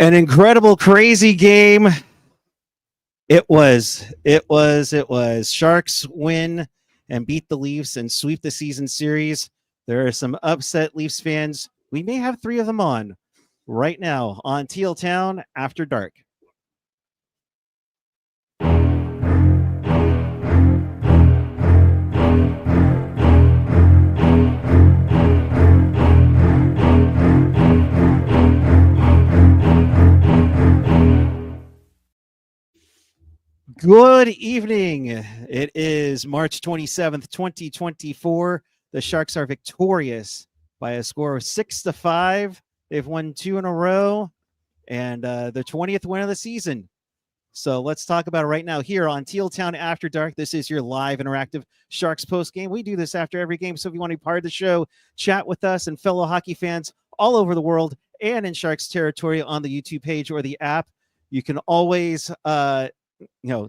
An incredible, crazy game. It was. Sharks win and beat the Leafs and sweep the season series. There are some upset Leafs fans. We may have three of them on right now on Teal Town After Dark. Good evening. It is March 27th, 2024. The Sharks are victorious by a score of 6-5. They've won 2 in a row and the 20th win of the season. So let's talk about it right now here on Teal Town After Dark. This is your live interactive Sharks post game. We do this after every game. So if you want to be part of the show, chat with us and fellow hockey fans all over the world and in Sharks territory on the YouTube page or the app. You can always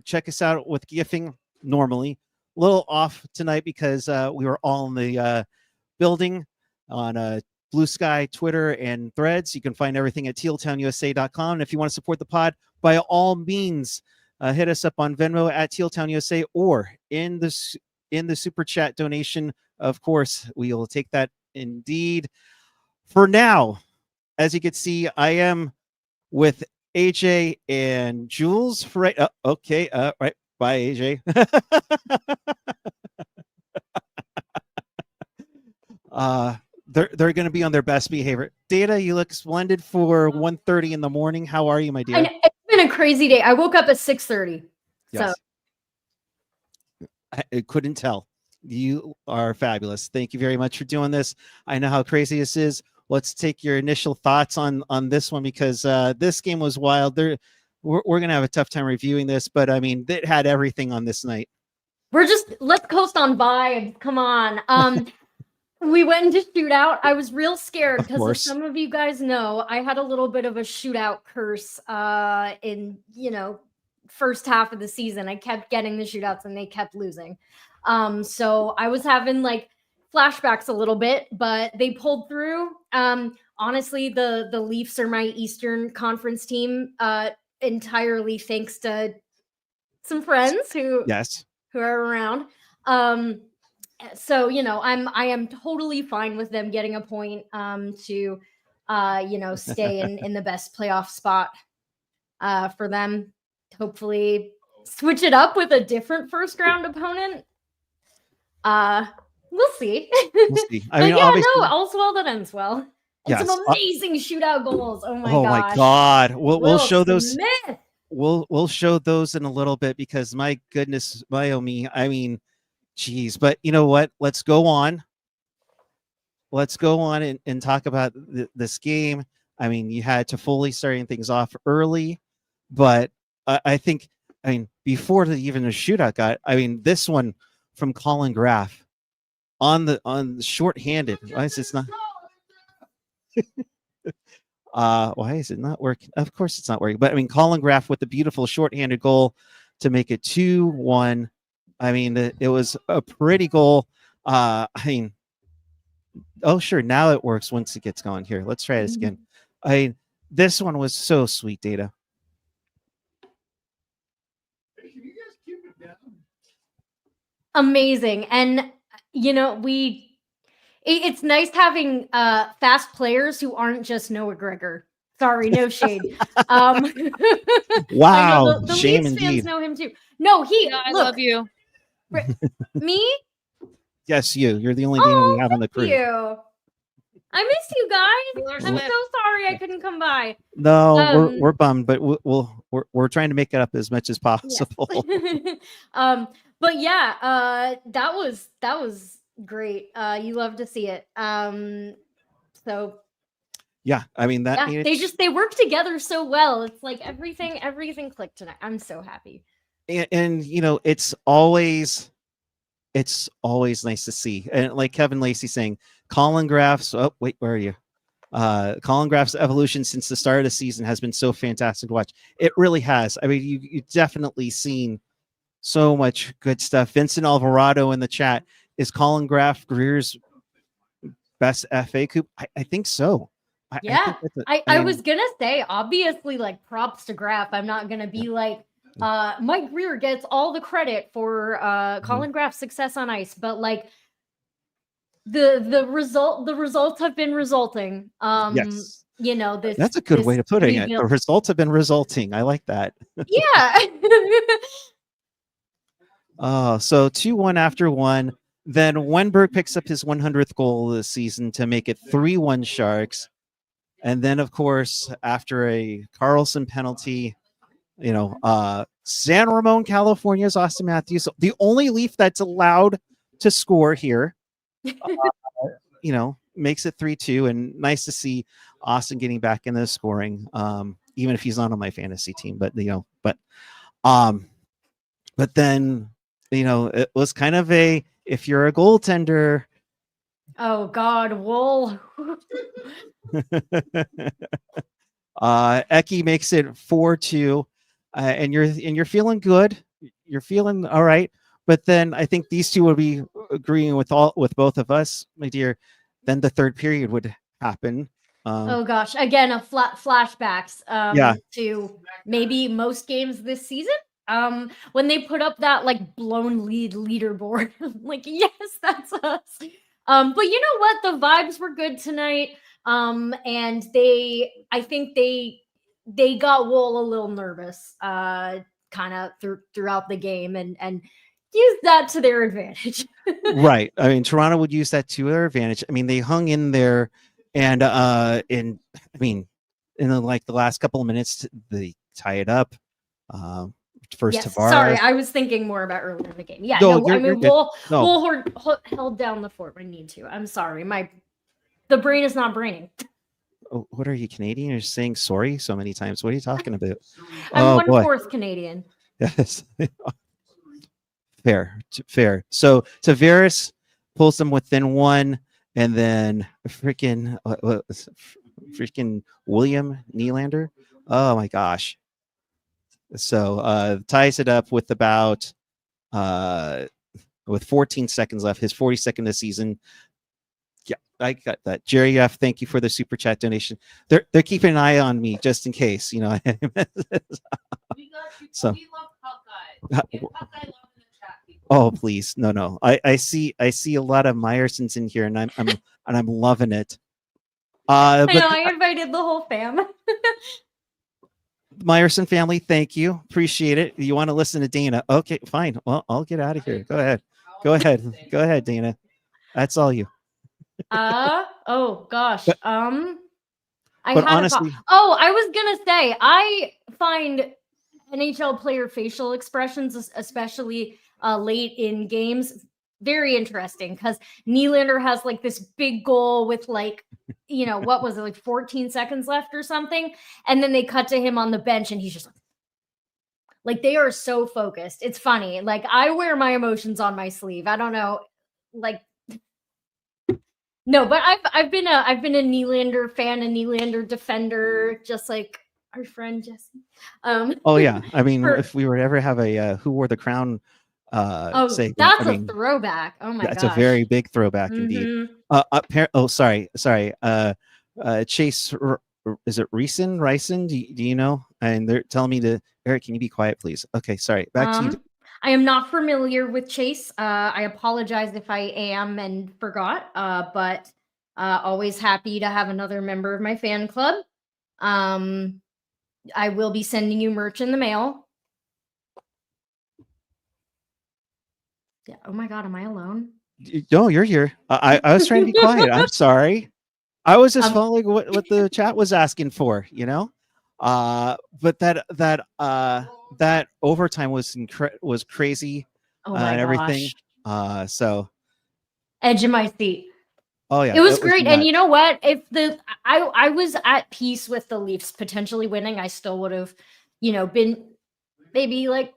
check us out with gifting normally. A little off tonight because we were all in the building on Blue Sky, Twitter, and Threads. You can find everything at tealtownusa.com. And if you want to support the pod, by all means, hit us up on Venmo at tealtownusa or in the super chat donation. Of course, we will take that indeed. For now, as you can see, I am with AJ and Jules. Right. Okay. Right. Bye, AJ. They're going to be on their best behavior. Data, you look splendid for 1:30 in the morning. How are you, my dear? It's been a crazy day. I woke up at 6:30. Yes. So I couldn't tell. You are fabulous. Thank you very much for doing this. I know how crazy this is. Let's take your initial thoughts on this one because this game was wild. We're going to have a tough time reviewing this, but I mean, it had everything on this night. Let's coast on by. Come on. We went into shootout. I was real scared because as some of you guys know, I had a little bit of a shootout curse in, first half of the season. I kept getting the shootouts and they kept losing. So I was having flashbacks a little bit, but they pulled through. Honestly, the Leafs are my Eastern Conference team, entirely thanks to some friends who are around. So I am totally fine with them getting a point to stay in the best playoff spot for them. Hopefully switch it up with a different first round opponent. We'll see. I mean, all's well that ends well. And some amazing shootout goals. Oh my God. We'll show those. We'll show those in a little bit because my goodness, I mean, geez. But you know what? Let's go on and talk about this game. I mean, you had Toffoli starting things off early, but I think before even the shootout got, this one from Colin Graff on the shorthanded. Why is it not? Why is it not working? Of course it's not working. But Colin Graff with the beautiful shorthanded goal to make it 2-1. It was a pretty goal. Oh sure, now it works once it gets going. Here, let's try this again. This one was so sweet, Data. Amazing. And it's nice having fast players who aren't just Noah Gregor. Sorry, no shade. Wow, the shame Leafs indeed. fans know him too. No, I love you. Me? Yes, you're the only Dana we have on the crew. You. I miss you guys. I'm so sorry I couldn't come by. No, we're bummed, but we're trying to make it up as much as possible. Yes. But yeah, that was great. You love to see it. So yeah, they work together so well. It's like everything clicked tonight. I'm so happy. And it's always nice to see. And like Kevin Lacey saying, Colin Graff's where are you? Colin Graff's evolution since the start of the season has been so fantastic to watch. It really has. You definitely seen so much good stuff. Vincent Alvarado in the chat. Is Colin Graff Greer's best FA Coupe? I think so. Yeah, I was gonna say, obviously, like, props to Graf. I'm not gonna be like, Mike Greer gets all the credit for Colin Graf's success on ice, but like the results have been resulting. Yes. You know, That's a good way to put it. The results have been resulting. I like that. Yeah. So 2-1 after one. Then Wenberg picks up his 100th goal this season to make it 3-1 Sharks. And then, of course, after a Carlson penalty, San Ramon, California's Austin Matthews, the only Leaf that's allowed to score here, makes it 3-2. And nice to see Austin getting back in the scoring, even if he's not on my fantasy team. But then, it was kind of if you're a goaltender. Oh God, Wool. Eki makes it 4-2, and you're feeling good. You're feeling all right. But then I think these two would be agreeing with both of us, my dear. Then the third period would happen. Oh gosh, again, flashbacks yeah. to maybe most games this season. When they put up that like blown leaderboard, like, yes, that's us. But you know what? The vibes were good tonight. And I think they got Wool a little nervous, kind of throughout the game, and used that to their advantage. Right. I mean, Toronto would use that to their advantage. I mean, they hung in there, and in the last couple of minutes, they tie it up. First, yes, Tavares. Sorry, I was thinking more about earlier in the game. Yeah, Wool held down the fort when I need to. I'm sorry, the brain is not braining. Oh, what are you, Canadian? You're saying sorry so many times. What are you talking about? I'm 1/4 Canadian. Yes. Fair. So Tavares pulls them within one, and then freaking William Nylander. Oh my gosh. So ties it up with about with 14 seconds left, his 42nd this season. Yeah, I got that. Jerry F, thank you for the super chat donation. They're keeping an eye on me just in case, So we love Puckguy. Oh please, no. I see a lot of Meyersons in here, and I'm loving it. I know, I invited the whole fam. Meyerson family, thank you. Appreciate it. You want to listen to Dana? Okay, fine. Well, I'll get out of here. Go ahead, Dana. That's all you. Oh gosh. I honestly, I was gonna say, I find NHL player facial expressions, especially late in games, very interesting, because Nylander has like this big goal with like, what was it, like 14 seconds left or something, and then they cut to him on the bench and he's just like they are so focused. It's funny. Like, I wear my emotions on my sleeve. I don't know, like, no, but I've been a Nylander fan, a Nylander defender, just like our friend Jesse. Oh yeah, I mean, if we were to ever have a Who Wore the Crown segment, that's a throwback. Oh my gosh, that's a very big throwback indeed. Sorry. Chase, is it Ryson? Do you know? And they're telling me to, Eric, can you be quiet, please? Okay, sorry. Back to you. I am not familiar with Chase. I apologize if I am and forgot. But always happy to have another member of my fan club. I will be sending you merch in the mail. Yeah. Oh my God, am I alone? No, you're here. I was trying to be quiet. I'm sorry. I was just following what the chat was asking for, But that overtime was crazy. Oh my and everything. gosh. So edge of my seat. Oh yeah, it was great. And you know what? If I was at peace with the Leafs potentially winning, I still would have, been maybe like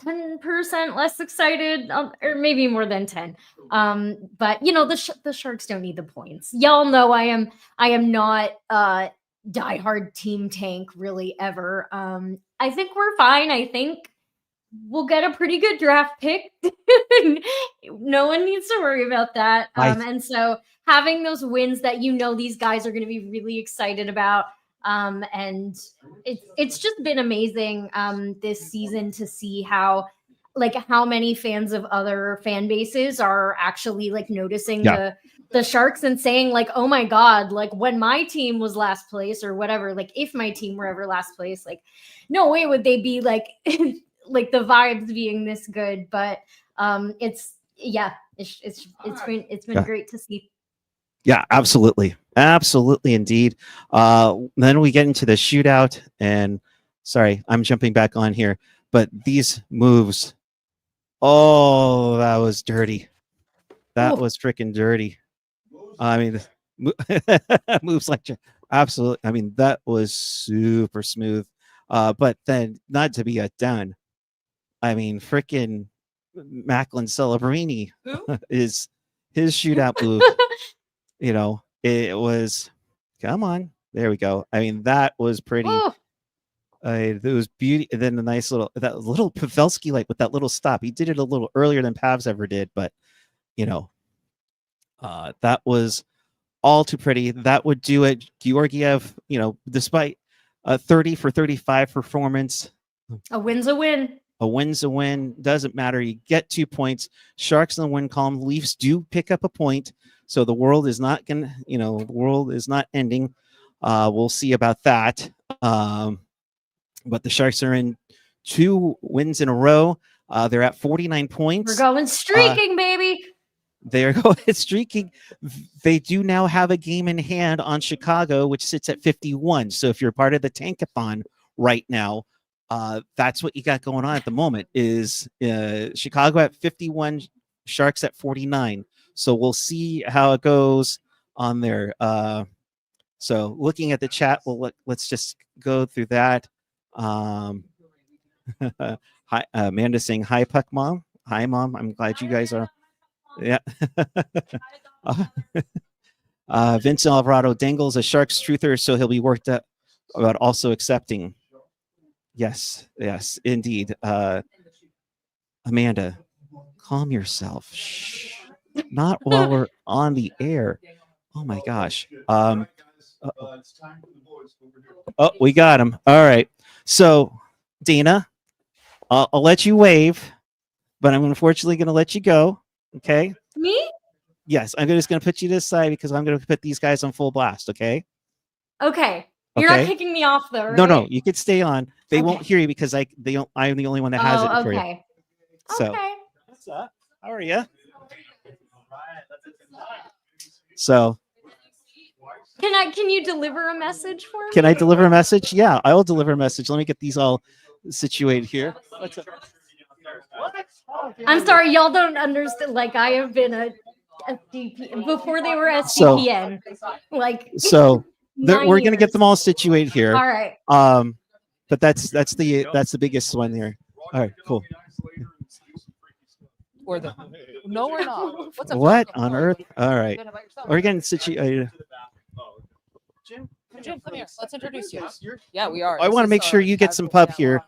10% less excited, or maybe more than 10. But the Sharks don't need the points. Y'all know I am not diehard team tank really ever. I think we're fine. I think we'll get a pretty good draft pick. No one needs to worry about that. And so having those wins that these guys are going to be really excited about. And it's just been amazing this season to see how many fans of other fan bases are actually noticing the Sharks and saying oh my God, when my team was last place or whatever, if my team were ever last place, no way would they be the vibes being this good. But it's been great to see. Yeah, absolutely. Absolutely indeed. Then we get into the shootout, and sorry, I'm jumping back on here, but these moves, oh, that was dirty. That was freaking dirty. I mean, moves absolutely. I mean, that was super smooth. But then not to be outdone. I mean, freaking Macklin Celebrini is his shootout move. It was, come on, there we go. I mean, that was pretty. It was beauty. And then that little Pavelski, with that little stop. He did it a little earlier than Pavs ever did, but that was all too pretty. That would do it. Georgiev, despite a 30 for 35 performance, a win's a win. A win's a win. Doesn't matter. You get 2 points. Sharks in the win column. Leafs do pick up a point. So the world is not the world is not ending. We'll see about that. But the Sharks are in 2 wins in a row. They're at 49 points. We're going streaking, baby. They're going streaking. They do now have a game in hand on Chicago, which sits at 51. So if you're part of the Tankathon right now, that's what you got going on at the moment is Chicago at 51, Sharks at 49. So we'll see how it goes on there. So looking at the chat, let's just go through that. Hi, Amanda saying, hi, Puck Mom. Hi, Mom. I'm glad you guys are. Yeah. Vincent Alvarado, Dangle's a Sharks truther, so he'll be worked up about also accepting. Yes, indeed. Amanda, calm yourself. Shh. Not while we're on the air. Oh my gosh. Oh, we got him. All right. So, Dana, I'll let you wave, but I'm unfortunately going to let you go. Okay. Me? Yes, I'm just going to put you to the side because I'm going to put these guys on full blast. Okay. Okay. You're not kicking me off though, right? No, you could stay on. They won't hear you because I'm the only one that has it for you. Okay. So, what's up? How are you? So, can you deliver a message for me? Can I deliver a message? Yeah, I will deliver a message. Let me get these all situated here. What's up? I'm sorry, y'all don't understand. I have been a SDPN before they were SDPN. We're gonna get them all situated here. All right. But that's the biggest one here. All right, cool. No, we're not. What's up? What on earth? All right, we're getting situated. Jim, come here. Let's introduce you. Yeah, we are. I want to make sure you get some pub here.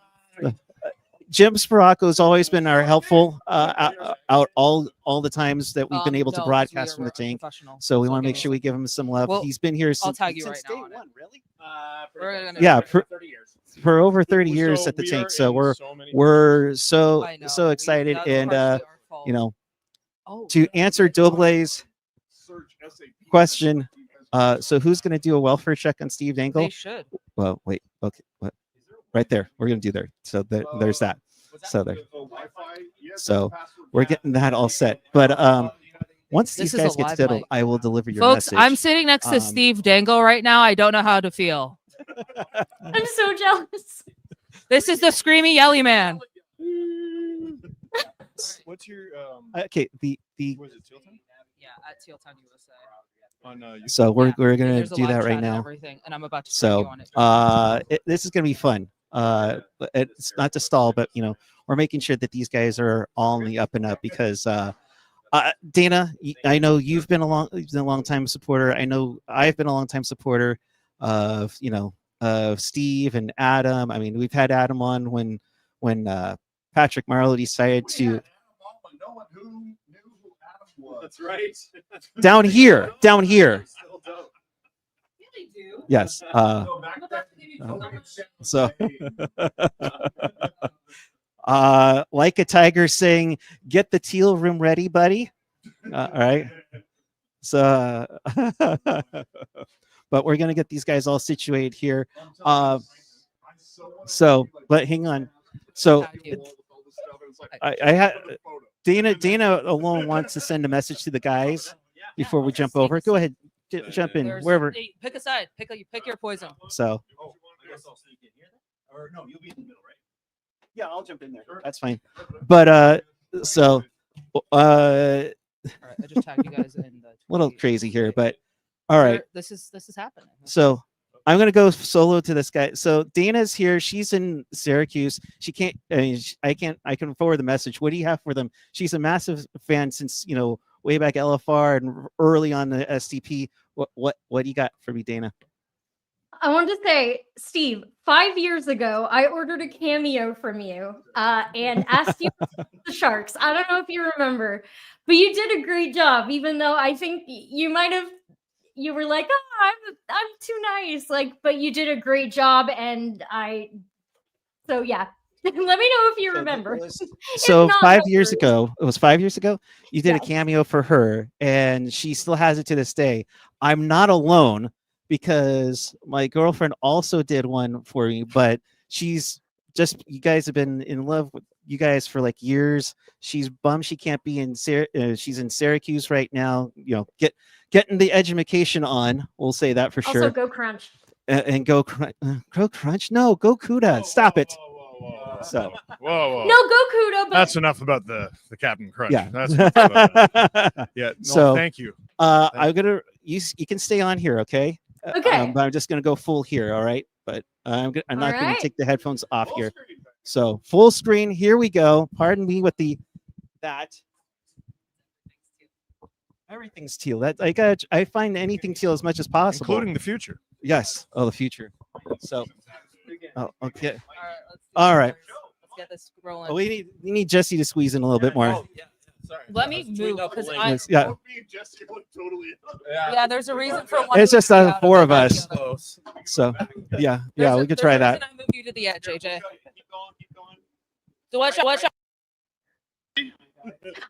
Jim Spiracco has always been our helpful out all the times that we've been able to broadcast from the tank. So we want to make sure we give him some love. He's been here since. I'll tag you right now. One, really? For over 30 years at the tank. So we're so excited and to answer Doblay's question. So who's going to do a welfare check on Steve Dangle? They should. Well, wait. Okay. What? Right there. We're going to do there. So there's that. So there. So we're getting that all set. But once these guys get settled, I will deliver your message. Folks, I'm sitting next to Steve Dangle right now. I don't know how to feel. I'm so jealous. This is the screamy yelly man. What's your okay, the was it Teal Town? Yeah, at Teal Town, USA. So we're gonna do that right now. And I'm about to on it. This is gonna be fun. It's not to stall, but we're making sure that these guys are all in the up and up because Dana, I know you've been a long time supporter. I know I've been a long time supporter of of Steve and Adam. I mean, we've had Adam on when Patrick Marleau decided to. That's right. Down here. Yes. So, like a tiger saying, "Get the teal room ready, buddy." All right. So, but we're gonna get these guys all situated here. So, but hang on. So, I had Dana alone wants to send a message to the guys before we jump over. Go ahead, jump in wherever. Hey, pick a side. Pick your poison. So, I guess I'll sneak in here. Or no, you'll be in the middle, right? yeah, I'll jump in there. That's fine. But so, All right, I just tagged you guys in the. little crazy here, but all right. This is happening. So I'm gonna go solo to this guy. So Dana's here. She's in Syracuse. She can't. I can't. I can forward the message. What do you have for them? She's a massive fan since way back LFR and early on the SDP. What do you got for me, Dana? I want to say, Steve, 5 years ago, I ordered a cameo from you and asked you the Sharks. I don't know if you remember, but you did a great job, even though I think you were like, oh, I'm too nice. But you did a great job. And so yeah, let me know if you remember. So not, 5 years ago, it was 5 years ago, you did a cameo for her and she still has it to this day. I'm not alone, because my girlfriend also did one for me, but you guys have been in love with you guys for like years. She's bummed she can't be in she's in Syracuse right now, getting the education on, we'll say that for sure. Also go Crunch. And go Crunch. No, go Cuda. Stop it. Whoa. So Whoa. No, go Cuda. But That's enough about the Captain Crunch. Yeah. That's enough about that. Yeah. No, So, thank you. I'm gonna you can stay on here, okay? Okay. But I'm just gonna go full here, all right? But I'm not gonna right. take the headphones off here. So full screen, here we go. Pardon me with that. Everything's teal. That I find anything teal as much as possible, Including the future. yes. Oh, the future. So, okay. All right. Let's get this rolling. Oh, we need Jesse to squeeze in a little bit more. Sorry. Let me move because Yes, yeah. Jesse look totally. yeah, there's a reason for one. It's just to be the out four the of other. us. So yeah, we could There's try a that. reason I moved you to the edge, AJ. Keep going. So watch out.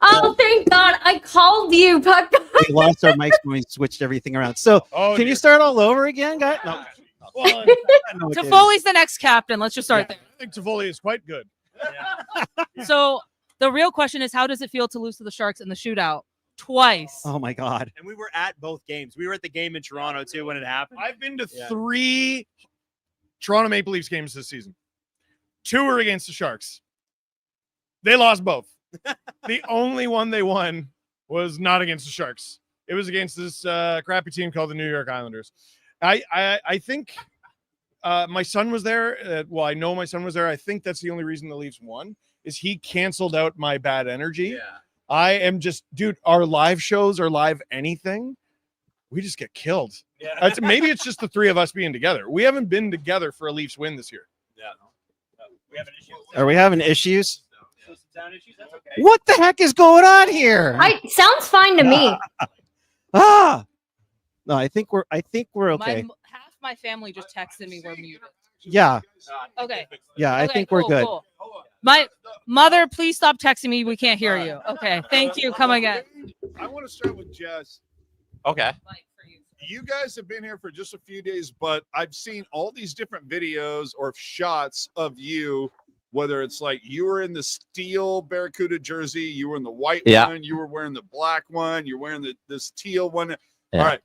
oh, thank God, I called you, Puckguy. We lost our mics when we switched everything around. So can you start all over again, guys? No. Well, No, okay. Toffoli's the next captain. Let's just start I think Toffoli is quite good. there. So the real question is, how does it feel to lose to the Sharks in the shootout twice? Oh my God. And we were at both games. We were at the game in Toronto too when it happened. I've been to 3 Toronto Maple Leafs games this season. 2 were against the Sharks. They lost both. The only one they won was not against the Sharks. It was against this crappy team called the New York Islanders. I think my son was there. Well, I know my son was there. I think that's the only reason the Leafs won, is he canceled out my bad energy. Yeah. I am just, dude, our live shows or live anything, we just get killed. Yeah. Maybe it's just the 3 of us being together. We haven't been together for a Leafs win this year. Yeah. We have an issue. Are we having issues? Some sound issues? That's okay. What the heck is going on here? Sounds fine to me. No, I think we're okay. Half my family just texted me we're muted. Yeah. Okay. Yeah, I Okay, think we're cool, good. cool. My mother, please stop texting me. We can't hear you. Okay. Thank you. Come again. I want to start with Jess. Okay. You guys have been here for just a few days, but I've seen all these different videos or shots of you, whether it's like you were in the steel Barracuda jersey, you were in the white one, you were wearing the black one, you're wearing this teal one. Yeah. All right.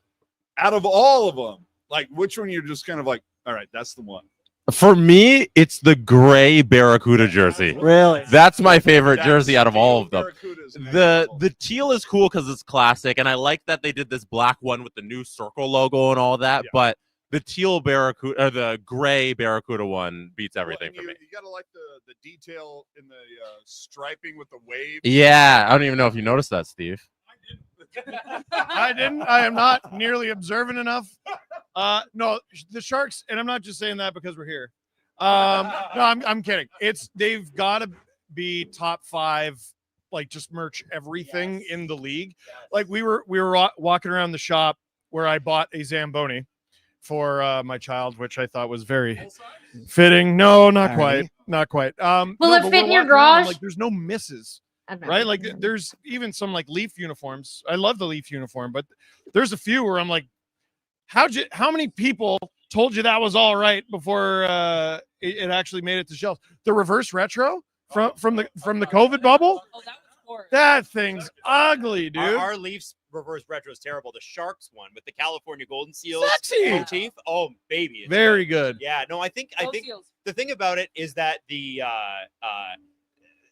Out of all of them, like which one you're just kind of like, all right, that's the one. For me, it's the gray Barracuda jersey. Really? That's my favorite jersey out of all of them. Barracuda's The incredible. teal is cool because it's classic, and I like that they did this black one with the new circle logo and all that. Yeah. But the teal Barracuda, or the gray Barracuda one, beats everything for me. You gotta like the detail in the striping with the wave. Yeah, I don't even know if you noticed that, Steve. I didn't. I am not nearly observant enough. No, the Sharks, and I'm not just saying that because we're here. No, I'm kidding. They've got to be top 5 like just merch everything in the league. Like we were walking around the shop where I bought a Zamboni for my child, which I thought was very fitting. No, not quite. Alrighty. Not quite. Will no, it but fit we're in your walking around, I'm garage? like, there's no misses, I've right? never Like seen them. there's even some like Leaf uniforms. I love the Leaf uniform, but there's a few where I'm like, how many people told you that was all right before it actually made it to shelves? The reverse retro from the COVID bubble. Oh, that was horrid. That thing's ugly, dude. Our Leafs reverse retro is terrible. The Sharks one with the California Golden Seals Sexy. motif. Oh, baby. It's Very good. Yeah, no, I think Go Seals. the thing about it is that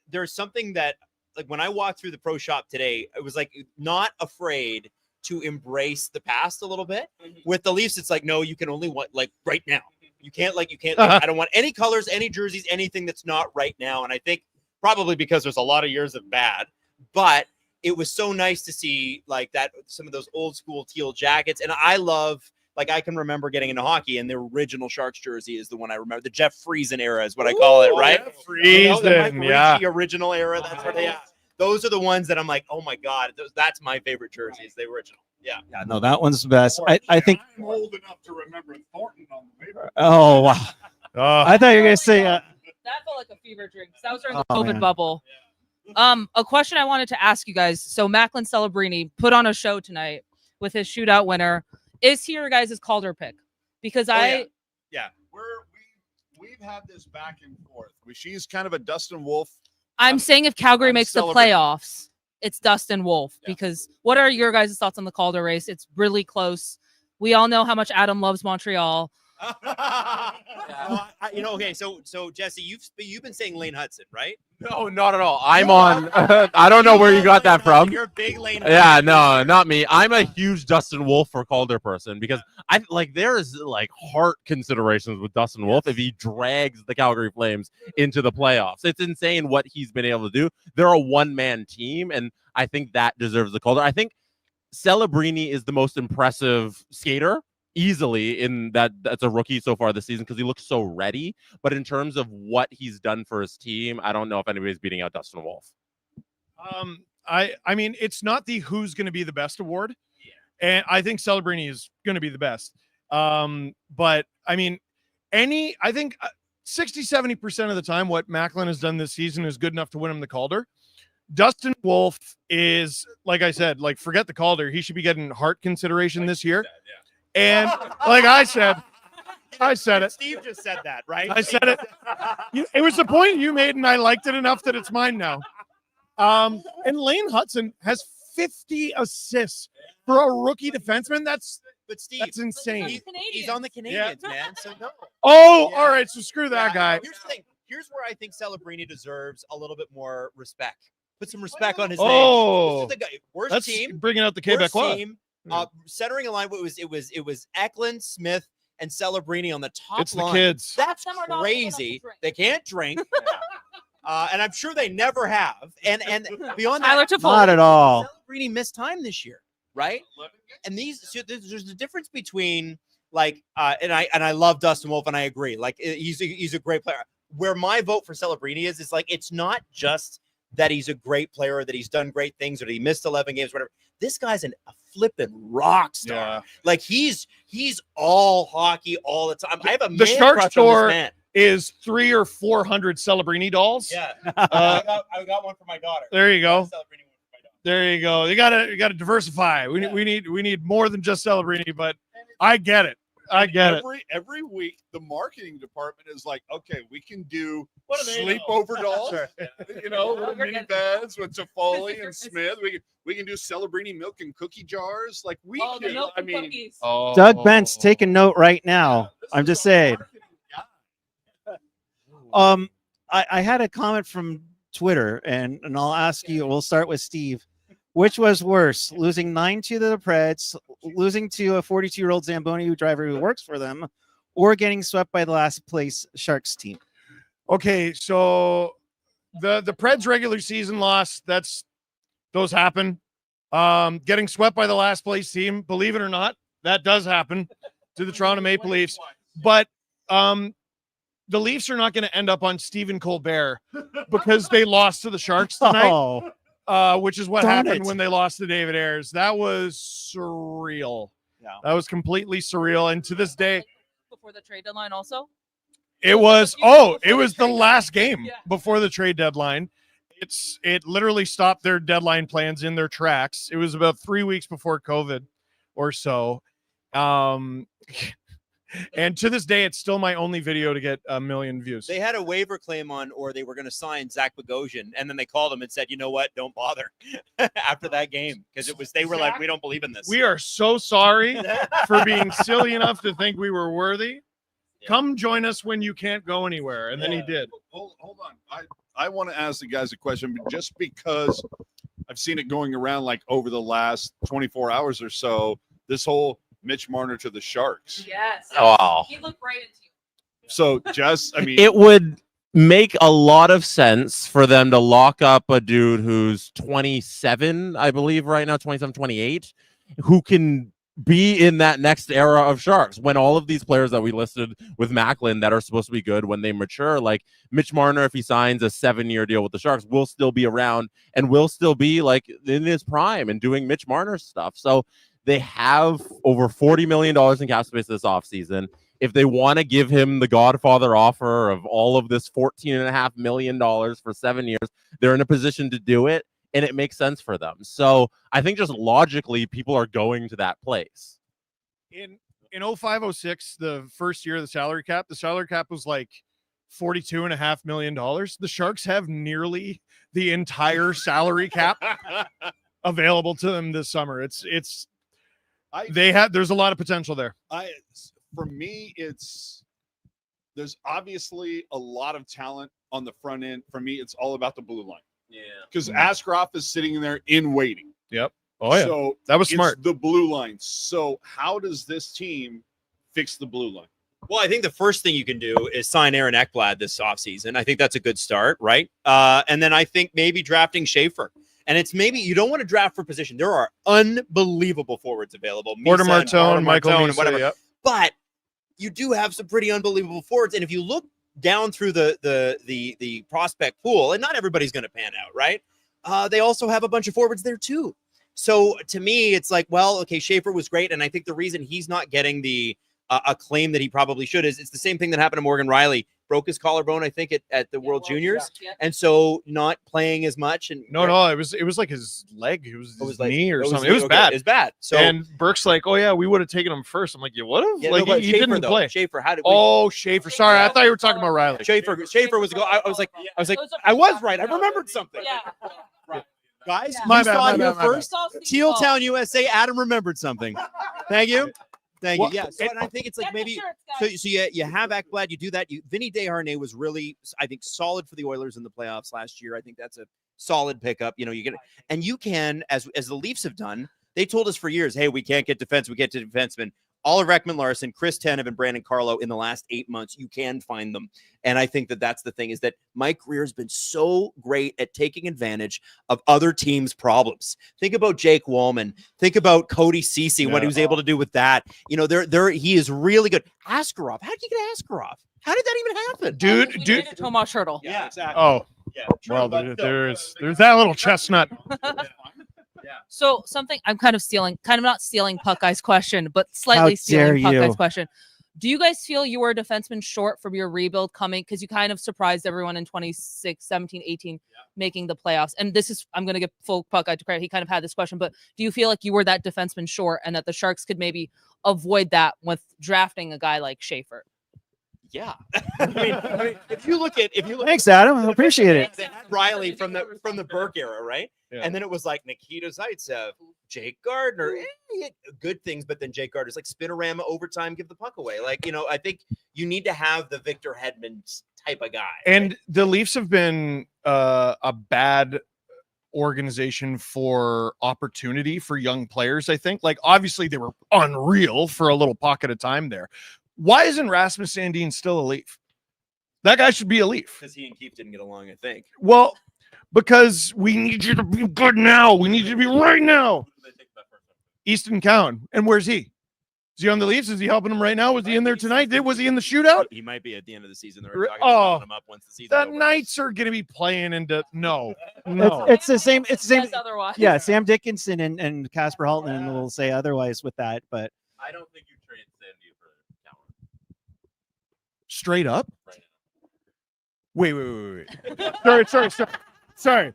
there's something that, like, when I walked through the pro shop today, it was like not afraid to embrace the past a little bit. With the Leafs, it's like, no, you can only want like right now. You can't like I don't want any colors, any jerseys, anything that's not right now. And I think probably because there's a lot of years of bad, but it was so nice to see like that, some of those old school teal jackets. And I love, like, I can remember getting into hockey, and the original Sharks jersey is the one I remember. The Jeff Friesen era is what I call it, right? You know, the Mike Friesen, yeah. Ricci original era. That's what they are. Those are the ones that I'm like, oh my God, that's my favorite jerseys, the original. Yeah. Yeah, no, that one's the best. I think. I'm old enough to remember Thornton on the waiver. Oh wow! I thought you were gonna say. That felt like a fever dream. That was during the Oh, COVID man. bubble. A question I wanted to ask you guys. So Macklin Celebrini put on a show tonight with his shootout winner. Is he your guys' Calder pick? Because We've had this back and forth. She's kind of a Dustin Wolf. I'm saying if Calgary I'm makes the celebrating. playoffs, it's Dustin Wolf. Yeah. Because what are your guys' thoughts on the Calder race? It's really close. We all know how much Adam loves Montreal. Okay, so Jesse, you've been saying Lane Hudson, right? No, not at all. I'm on. I don't know where you got that from. You're a big Lane. Yeah, Hudson. no, not me. I'm a huge Dustin Wolf for Calder person because I like there is like heart considerations with Dustin Wolf if he drags the Calgary Flames into the playoffs. It's insane what he's been able to do. They're a one-man team, and I think that deserves the Calder. I think Celebrini is the most impressive skater easily in that's a rookie so far this season because he looks so ready. But in terms of what he's done for his team, I don't know if anybody's beating out Dustin Wolf. I mean, it's not the who's going to be the best award, and I think Celebrini is going to be the best. But I mean, I think 60-70% of the time, what Macklin has done this season is good enough to win him the Calder. Dustin Wolf is, like I said, like forget the Calder. He should be getting heart consideration this year. And like I said it. Steve just said that, right? I said it. It was the point you made, and I liked it enough that it's mine now. And Lane Hudson has 50 assists for a rookie defenseman. That's insane. He's on the Canadians, man. So no. Oh, Yeah. all right. So screw that guy. Here's the thing. Here's where I think Celebrini deserves a little bit more respect. Put some respect on his Oh. name. This is the guy. Worst That's team. bringing out the Worst Quebecois. team. Centering a line. It was Eklund, Smith, and Celebrini on the top It's the line. kids. That's Some are not old enough to crazy. drink. They can't drink. And I'm sure they never have. And beyond Tyler that, Toffoli. Not at all. Celebrini missed time this year, right? And there's a difference between like and I love Dustin Wolf and I agree. Like he's a great player. Where my vote for Celebrini is like it's not just that he's a great player or that he's done great things or that he missed 11 games, whatever. This guy's a flipping rock star. Yeah. Like he's all hockey all the time. I have a The man Shark crush on store- this man. Is 300 or 400 Celebrini dolls. Yeah, I got one for my daughter. There you go. Celebrini one for my daughter. There you go. You gotta diversify. We need more than just Celebrini, but I get it. I get it. Every week, the marketing department is like, okay, we can do What do they know? sleepover dolls, you know, little We're mini getting- beds with Toffoli and Smith. We can do Celebrini milk and cookie jars. Like we Oh, the can. milk I and mean, cookies. Doug Bent's taking note right now. I'm just saying. I had a comment from Twitter, and I'll ask you. We'll start with Steve. Which was worse, losing 9-2 to the Preds, losing to a 42-year-old Zamboni driver who works for them, or getting swept by the last place Sharks team? Okay, so the Preds regular season loss, those happen. Getting swept by the last place team, believe it or not, that does happen to the Toronto Maple Leafs. But the Leafs are not going to end up on Stephen Colbert because they lost to the Sharks tonight. Oh, which is what Darn happened it. when they lost to David Ayres. That was surreal. Yeah. That was completely surreal. And to this day, Before the trade deadline, also. it was the last game before the trade deadline. It literally stopped their deadline plans in their tracks. It was about 3 weeks before COVID or so. And to this day, it's still my only video to get 1 million views. They had a waiver claim on, or they were going to sign Zach Bogosian, and then they called him and said, "You know what? Don't bother." After that game, because they were like, "We don't believe in this." We are so sorry for being silly enough to think we were worthy. Yeah. Come join us when you can't go anywhere. And then he did. Hold on. I want to ask the guys a question, but just because I've seen it going around like over the last 24 hours or so, this whole Mitch Marner to the Sharks. Yes. Wow. He looked right into you. So just, I mean, It would make a lot of sense for them to lock up a dude who's 27, I believe, right now, 27, 28, who can be in that next era of Sharks when all of these players that we listed with Macklin that are supposed to be good when they mature, like Mitch Marner, if he signs a 7-year deal with the Sharks, will still be around and will still be like in his prime and doing Mitch Marner stuff. So they have over $40 million in cap space this offseason. If they want to give him the Godfather offer of all of this $14.5 million for 7 years, they're in a position to do it, and it makes sense for them. So I think just logically, people are going to that place. In 05-06, the first year of the salary cap was like $42.5 million. The Sharks have nearly the entire salary cap available to them this summer. There's a lot of potential there. For me, there's obviously a lot of talent on the front end. For me, it's all about the blue line. Yeah. Because Askarov is sitting in there in waiting. Yep. Oh yeah. So that was it's smart. the blue line. So how does this team fix the blue line? Well, I think the first thing you can do is sign Aaron Ekblad this offseason. I think that's a good start, right? And then I think maybe drafting Schaefer. And it's maybe you don't want to draft for position. There are unbelievable forwards available. Porter Martone, Michael and Misa, whatever. yep. But you do have some pretty unbelievable forwards. And if you look down through the prospect pool, and not everybody's going to pan out, right? They also have a bunch of forwards there too. So to me, it's like, well, okay, Schaefer was great. And I think the reason he's not getting the acclaim that he probably should is it's the same thing that happened to Morgan Riley. Broke his collarbone, I think, at the World Juniors. Yeah. And so not playing as much. And No, it was like his leg. It was his like, knee or something. It was bad. It's bad. So and Burke's like, oh yeah, we would have taken him first. I'm like, you would have? Yeah, like no, he Schaefer, didn't play. Schaefer, how did we? Oh, Schaefer. Sorry, I thought you were talking about Riley. Schaefer was a goal. I was like, I was right. I remembered something. Yeah. Right. Guys, My you bad, saw my it here bad, my bad. first. Teal Town, USA. Adam remembered something. Thank you. Thank Well, you. Yeah. So and I think it's like maybe so you have Ekblad, you do that. Vinny Desharnais was really, I think, solid for the Oilers in the playoffs last year. I think that's a solid pickup. You know, you get and you can, as the Leafs have done, they told us for years, hey, we can't get defense, we get to defensemen. Oliver Ekman-Larsson, Chris Tanev, and Brandon Carlo in the last 8 months, you can find them. And I think that that's the thing is that Mike Greer has been so great at taking advantage of other teams' problems. Think about Jake Wallman. Think about Cody Ceci, what he was able to do with that. You know, he is really good. Askarov. How did you get Askarov? How did that even happen? Dude. Tomas Hurdle. Yeah, exactly. Oh, Yeah. well, there's that little chestnut. So something I'm kind of not stealing Puckguy's question, but slightly How stealing dare you. Puckguy's question. Do you guys feel you were a defenseman short from your rebuild coming? Because you kind of surprised everyone in 26, 17, 18 making the playoffs. And this is, I'm going to give full Puckguy to credit. He kind of had this question, but do you feel like you were that defenseman short and that the Sharks could maybe avoid that with drafting a guy like Schaefer? Yeah. I mean, if you look Thanks, Adam. I appreciate it. They had Riley from the Burke era, right? Yeah. And then it was like Nikita Zaitsev, Jake Gardner, good things, but then Jake Gardner's like spinorama overtime, give the puck away. Like, you know, I think you need to have the Victor Hedman type of guy. And the Leafs have been a bad organization for opportunity for young players, I think. Like, obviously, they were unreal for a little pocket of time there. Why isn't Rasmus Sandin still a Leaf? That guy should be a Leaf. Because he and Keefe didn't get along, I think. Well, because we need you to be good now. We need you to be right now. Easton Cowan. And where's he? Is he on the Leafs? Is he helping them right now? Was he in there tonight? Was he in the shootout? He might be at the end of the season. They're Re- talking about oh, bumping him up once the season's The over. Knights are going to be playing into no. It's the same. It's the same. Says otherwise. Yeah, Sam Dickinson and Casper Haltman will say otherwise with that, but I don't think you trade Sandy for Cowan. Straight up. Right. Wait. Sorry.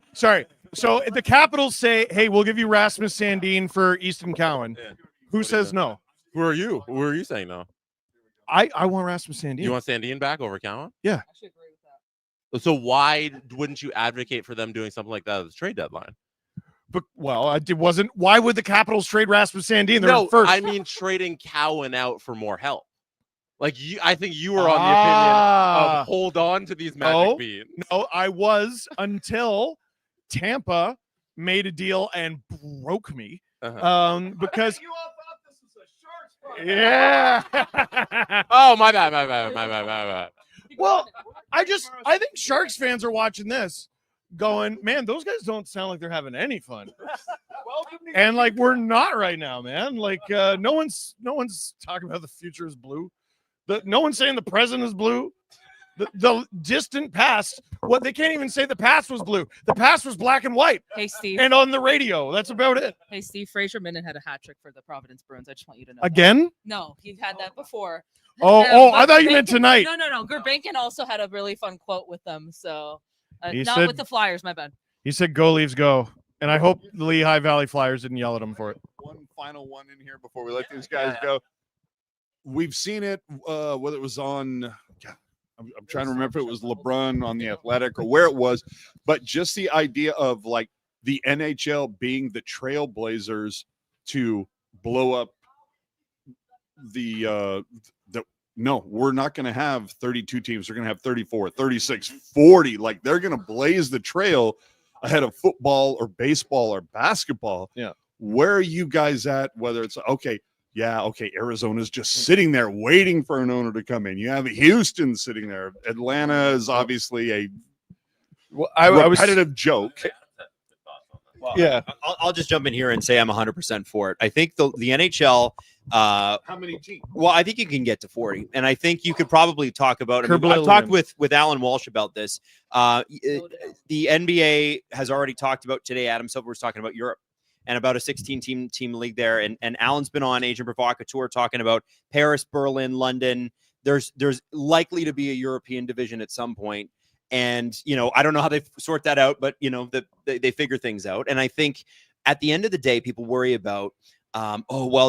So the Capitals say, "Hey, we'll give you Rasmus Sandin for Easton Cowan." Yeah. Who says no? Who are you? Who are you saying no? I want Rasmus Sandin. You want Sandine back over Cowan? I actually agree with that. So why wouldn't you advocate for them doing something like that at the trade deadline? But it wasn't. Why would the Capitals trade Rasmus Sandin? They're No, first. I mean trading Cowan out for more help. Like I think you were on the opinion of hold on to these magic beans. No, I was until Tampa made a deal and broke me. Because You all thought this was a Sharks podcast. yeah. Oh, my bad. Well, I think Sharks fans are watching this going, man, those guys don't sound like they're having any fun. And like we're not right now, man. Like no one's talking about the future is blue. No one's saying the present is blue. The distant past, what they can't even say the past was blue. The past was black and white. Hey, Steve. And on the radio, that's about it. Hey, Steve. Fraser Minnan had a hat trick for the Providence Bruins. I just want you to know. Again? That. No, he had that before. Oh, I But thought you meant Gurbankin- tonight. No. Gurbankin also had a really fun quote with them. So, He not said- with the Flyers, my bad. He said, "Go Leafs, go!" And I hope the Lehigh Valley Flyers didn't yell at him for it. One final one in here before we let these guys go. We've seen it, whether it was on, I'm trying to remember if it was LeBron on The Athletic or where it was, but just the idea of like the NHL being the trailblazers to blow up no, we're not going to have 32 teams. We're going to have 34, 36, 40. Like they're going to blaze the trail ahead of football or baseball or basketball. Yeah. Where are you guys at? Whether it's okay, Arizona's just sitting there waiting for an owner to come in. You have Houston sitting there. Atlanta is obviously a repetitive joke. Yeah. I'll just jump in here and say I'm 100% for it. I think the NHL. How many teams? Well, I think you can get to 40, and I think you could probably talk about. I've Kerblill talked in. with Alan Walsh about this. The NBA has already talked about today. Adam Silver was talking about Europe and about a 16-team league there, and Alan's been on Agent Provocateur talking about Paris, Berlin, London. There's likely to be a European division at some point. And, I don't know how they sort that out, but, they figure things out. And I think at the end of the day, people worry about,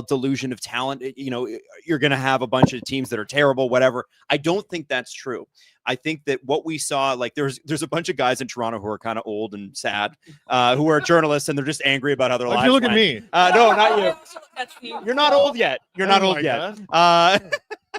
delusion of talent. You're going to have a bunch of teams that are terrible, whatever. I don't think that's true. I think that what we saw, like there's a bunch of guys in Toronto who are kind of old and sad, who are journalists, and they're just angry about how their lives If you look at went. me, No, not you. You're not old yet. You're not Oh old my yet.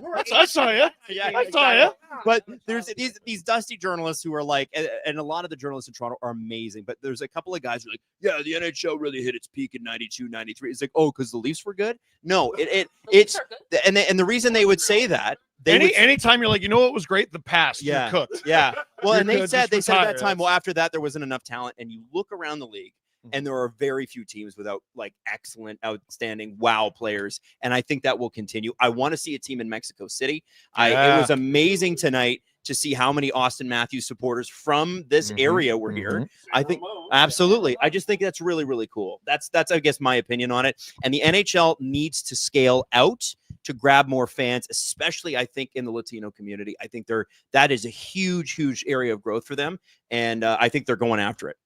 I saw you. Yeah, I saw you. But there's these dusty journalists who are like, and a lot of the journalists in Toronto are amazing, but there's a couple of guys who are like, yeah, the NHL really hit its peak in 92, 93. It's like, oh, because the Leafs were good? No, it's and the reason they would say that, anytime you're like, you know what was great? The past. Yeah. You're cooked. yeah. Well, You're and they good, said just at retire. that time, well, after that, there wasn't enough talent, and you look around the league, and there are very few teams without like excellent, outstanding, wow players. And I think that will continue. I want to see a team in Mexico City. It was amazing tonight to see how many Austin Matthews supporters from this area were here. I think absolutely. I just think that's really, really cool. That's I guess my opinion on it. And the NHL needs to scale out to grab more fans, especially I think in the Latino community. I think that is a huge, huge area of growth for them. And I think they're going after it.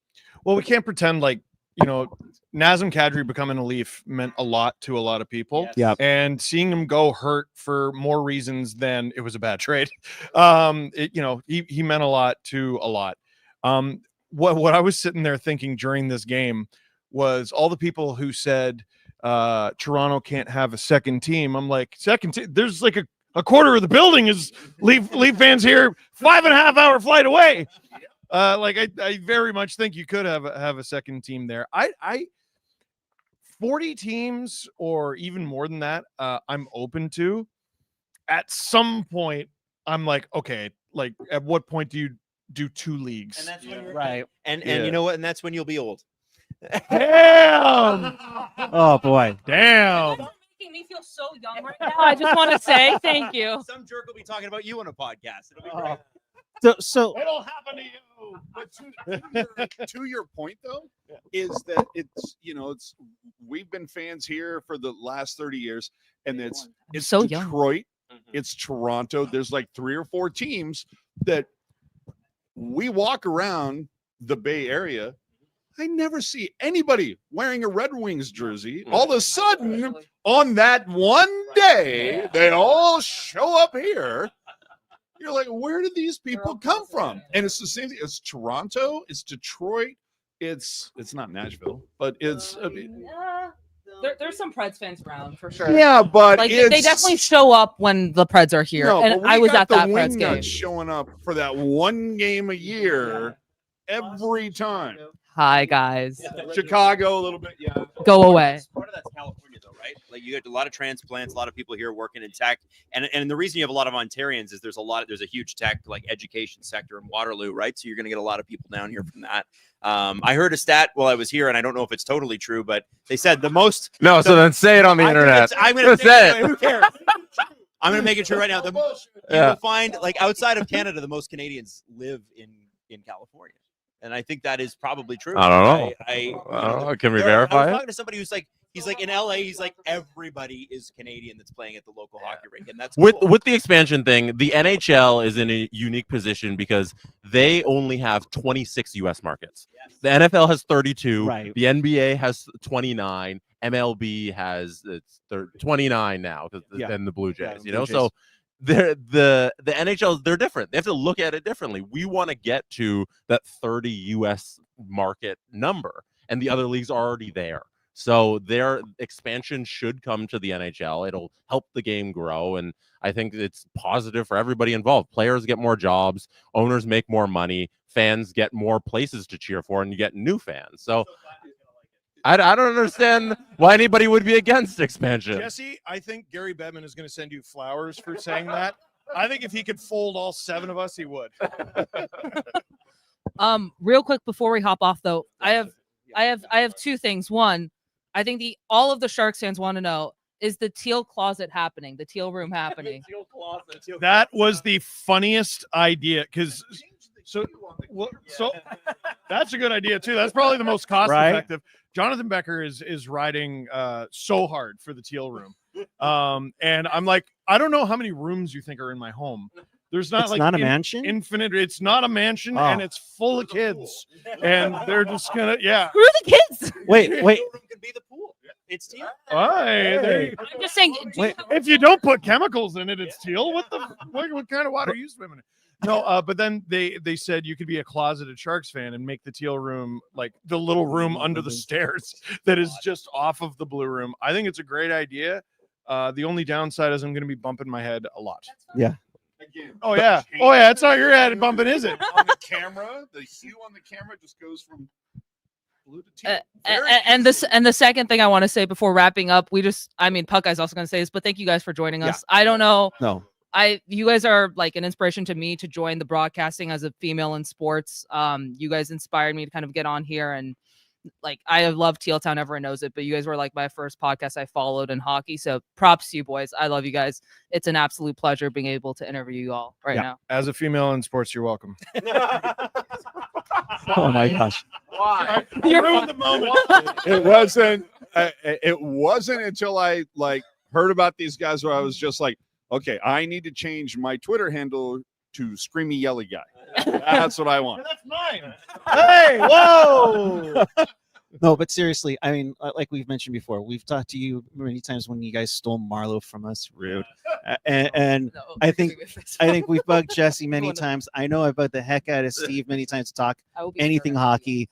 Well, we can't pretend like, Nazem Kadri becoming a Leaf meant a lot to a lot of people. Yes. Yeah. And seeing him go hurt for more reasons than it was a bad trade. He meant a lot to a lot. What I was sitting there thinking during this game was all the people who said Toronto can't have a second team. I'm like, there's like a quarter of the building is Leaf fans here, 5.5 hour flight away. I very much think you could have a second team there. 40 teams or even more than that, I'm open to. At some point, I'm like, okay, like at what point do you do 2 leagues? And that's when right. And Yeah. you know what? And that's when you'll be old. Damn! Oh boy. Damn! Don't make making me feel so young right now. I just want to say thank you. Some jerk will be talking about you on a podcast. It'll be great. So It'll happen to you. But to your point though, is that it's we've been fans here for the last 30 years, and it's so young. Detroit, it's Toronto. There's like 3 or 4 teams that we walk around the Bay Area. I never see anybody wearing a Red Wings jersey. All of a sudden, on that one day, they all show up here. You're like, where did these people come from? And it's the same thing. It's Toronto, it's Detroit, it's not Nashville, but it's There's some Preds fans around for sure. yeah, but Like it's, they definitely show up when the Preds are here, no, but and we I was got at the that Preds game. Wingnuts showing up for that one game a year every time. Hi guys, Chicago a little bit, yeah. go away. Part of that's California, though, right? Like you get a lot of transplants, a lot of people here working in tech, and the reason you have a lot of Ontarians is there's a huge tech like education sector in Waterloo, right? So you're going to get a lot of people down here from that. I heard a stat while I was here, and I don't know if it's totally true, but they said the most. No, so then say it on the internet. I'm going to Say it. Who cares? I'm going to make it true right now. You will find, like, outside of Canada, the most Canadians live in California. And I think that is probably true. I don't know. I don't know. Can we I was verify it? talking to somebody who's like, he's like in LA, he's like everybody is Canadian that's playing at the local hockey rink, and that's With cool. with the expansion thing, the NHL is in a unique position because they only have 26 U.S. markets. The NFL has 32. Right. The NBA has 29. MLB has 29 now because Yeah. then the Blue Jays. Yeah, You Blue know, Jays. so the NHL, they're different. They have to look at it differently. We want to get to that 30 U.S. market number, and the other leagues are already there. So their expansion should come to the NHL. It'll help the game grow, and I think it's positive for everybody involved. Players get more jobs, owners make more money, fans get more places to cheer for, and you get new fans. So I don't understand why anybody would be against expansion. Jesse, I think Gary Bettman is going to send you flowers for saying that. I think if he could fold all 7 of us, he would. Real quick before we hop off, though, I have 2 things. One, I think all of the Sharks fans want to know: is the Teal closet happening? The Teal room happening? That was the funniest idea because so that's a good idea too. That's probably the most cost effective. Jonathan Becker is riding so hard for the Teal room. And I'm like, I don't know how many rooms you think are in my home. There's not it's not a mansion. Infinite. It's not a mansion, and it's full of kids, and they're just gonna Who are the kids? Wait. Teal room could be the pool. It's Teal. Hey. I'm just saying. If you don't put chemicals in it, it's Teal. What kind of water are you swimming in? No, but then they said you could be a closeted Sharks fan and make the Teal room like the little room under the stairs that is just off of the blue room. I think it's a great idea. The only downside is I'm going to be bumping my head a lot. Yeah. Again, Oh yeah. It's not your head bumping, is it? on the camera, the hue on the camera just goes from blue to teal. And the second thing I want to say before wrapping up, Puckguy's also going to say this, but thank you guys for joining us. I don't know. No. You guys are like an inspiration to me to join the broadcasting as a female in sports. You guys inspired me to kind of get on here, and like I love Teal Town. Everyone knows it, but you guys were like my first podcast I followed in hockey. So props to you boys. I love you guys. It's an absolute pleasure being able to interview you all now. As a female in sports, you're welcome. Oh my gosh. Why? You're ruined the moment. It wasn't until I heard about these guys where I was just like, okay, I need to change my Twitter handle to Screamy Yelly Guy. That's what I want. That's mine. Hey, whoa. No, but seriously, I mean, like we've mentioned before, we've talked to you many times when you guys stole Marlowe from us. Rude. And No, I think we've bugged Jesse many times. I know I bugged the heck out of Steve many times to talk I will be anything sure. hockey.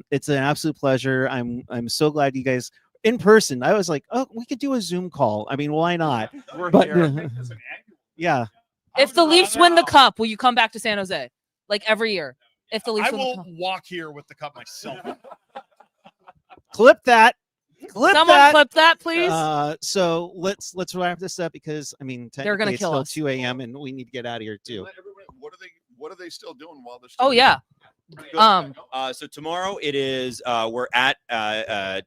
It's an absolute pleasure. I'm so glad you guys in person. I was like, oh, we could do a Zoom call. I mean, why not? But yeah. If the Leafs win the cup, will you come back to San Jose? Like every year. If the Leafs I win the will cup. walk here with the cup myself. Clip that. Clip Someone that. clip that, please. So let's wrap this up because I mean They're gonna technically it's kill still us. 2 a.m. and we need to get out of here too. What are they still doing while they're? Oh yeah. So tomorrow it is we're at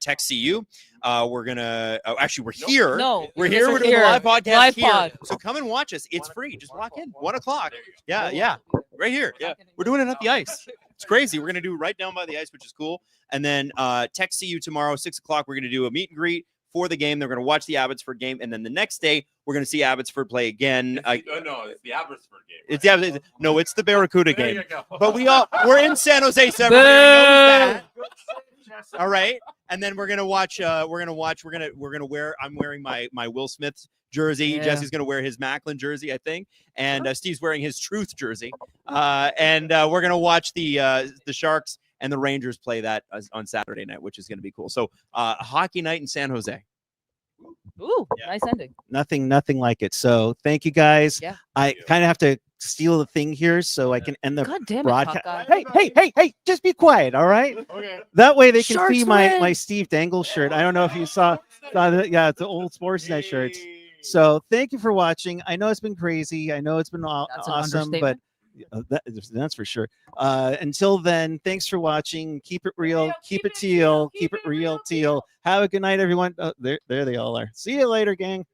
Tech CU. We're gonna actually we're here. No, We're yes, here. We're doing a live podcast Live here. pod. So come and watch us. It's free. Just walk in. 1 o'clock. Yeah, right here. Yeah, we're doing it at the ice. It's crazy. We're gonna do right down by the ice, which is cool. And then Tech CU tomorrow, 6 o'clock. We're gonna do a meet and greet for the game. They're gonna watch the Abbotsford game, and then the next day we're gonna see Abbotsford play again. no, it's the Abbotsford game. It's the no, it's the Barracuda There game. you go. But we're in San Jose. So everybody knows that. All right, and then we're gonna watch. We're gonna wear. I'm wearing my Will Smith jersey. Yeah. Jesse's gonna wear his Macklin jersey, I think, and Steve's wearing his Truth jersey. And we're gonna watch the Sharks and the Rangers play that on Saturday night, which is gonna be cool. So a hockey night in San Jose. Ooh, Yeah. nice ending. Nothing like it. So thank you guys. Yeah. I kind of have to steal the thing here so I can end the God damn it, broadcast. Puckguy. Hey, just be quiet, all right? Okay. That way they can Sharks see my win. Steve Dangle shirt. I don't know if you saw the, yeah, it's the old Sportsnet shirts. So thank you for watching. I know it's been crazy. I know it's been That's an awesome, but understatement. that's for sure. Until then, thanks for watching. Keep it real. Keep it teal. Keep it real, teal. Have a good night, everyone. There they all are. See you later, gang.